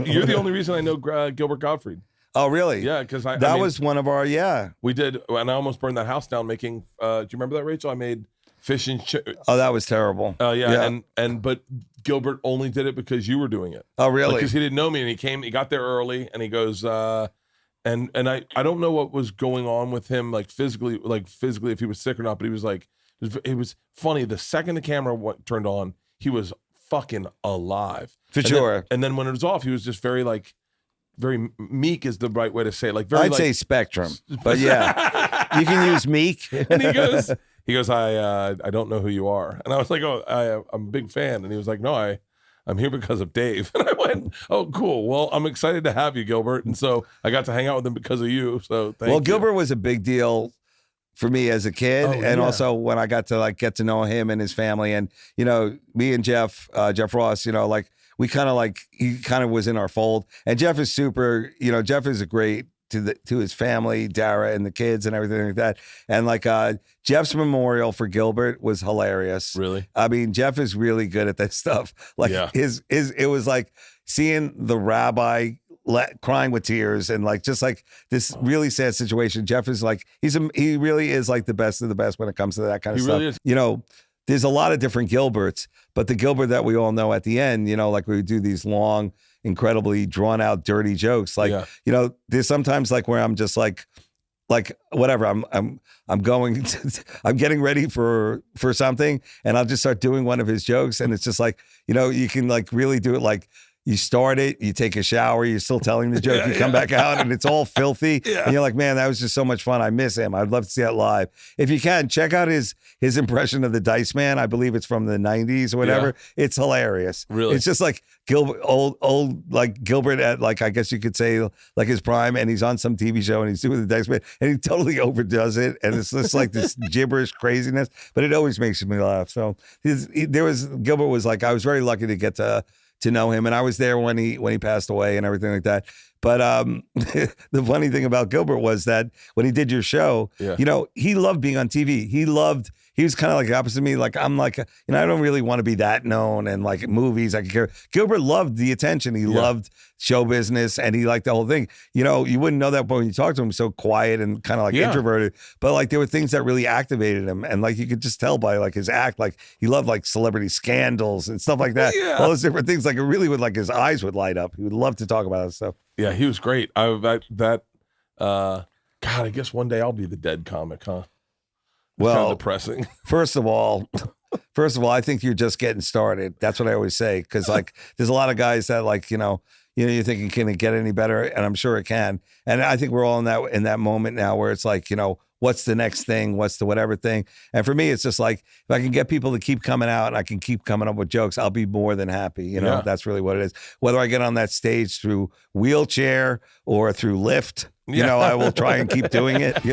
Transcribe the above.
You're the only reason I know Gilbert Gottfried. Oh, really? Yeah, because that was one of our, we did, and I almost burned that house down making, do you remember that, Rachel? I made fish and Oh, that was terrible. Yeah. But Gilbert only did it because you were doing it. Oh, really? Because he didn't know me, and he got there early, and he goes, and I don't know what was going on with him, physically, if he was sick or not, but he was like, it was funny. The second the camera turned on, he was fucking alive. For sure. And then when it was off, he was just very meek is the right way to say it. I'd say spectrum, but yeah, you can use meek. And he goes, I don't know who you are. And I was like, oh, I'm a big fan. And he was like, no, I'm here because of Dave. And I went, oh, cool. Well, I'm excited to have you, Gilbert. And so I got to hang out with him because of you. So thank you. Gilbert was a big deal for me as a kid, also when I got to get to know him and his family, and me and Jeff Ross, we kind of he kind of was in our fold, and Jeff is super. Jeff is a great to his family, Dara and the kids and everything like that, and Jeff's memorial for Gilbert was hilarious. Really, I mean, Jeff is really good at that stuff. It was like seeing the rabbi crying with tears and this really sad situation. Jeff is he really is the best of the best when it comes to that kind of stuff. Really is. There's a lot of different Gilberts, but the Gilbert that we all know at the end, we do these long, incredibly drawn out, dirty jokes. There's sometimes where I'm just whatever. I'm going I'm getting ready for something, and I'll just start doing one of his jokes, and it's just you can really do it you start it, you take a shower, you're still telling the joke, you come back out and it's all filthy. Yeah. And you're like, man, that was just so much fun. I miss him. I'd love to see that live. If you can, check out his impression of the Dice Man. I believe it's from the 90s or whatever. Yeah. It's hilarious. Really? It's just Gilbert, old Gilbert at I guess you could say his prime, and he's on some TV show and he's doing the Dice Man and he totally overdoes it. And it's just this gibberish craziness, but it always makes me laugh. So Gilbert was I was very lucky to get to know him, and I was there when he passed away and everything like that. But the funny thing about Gilbert was that when he did your show, he loved being on TV. He was kind of opposite me. I'm I don't really want to be that known, and movies I could care. Gilbert loved the attention. He loved show business, and he liked the whole thing. You wouldn't know that when you talked to him, so quiet and kind of introverted. But there were things that really activated him, and you could just tell by his act. He loved celebrity scandals and stuff like that. Yeah. All those different things. It really would his eyes would light up. He would love to talk about that stuff. Yeah, he was great. God, I guess one day I'll be the dead comic, huh? Well, kind of depressing. First of all, I think you're just getting started. That's what I always say, because there's a lot of guys that you're thinking, can it get any better? And I'm sure it can. And I think we're all in that moment now where it's what's the next thing? What's the whatever thing? And for me, it's just if I can get people to keep coming out and I can keep coming up with jokes, I'll be more than happy. That's really what it is. Whether I get on that stage through wheelchair or through lift, I will try and keep doing it,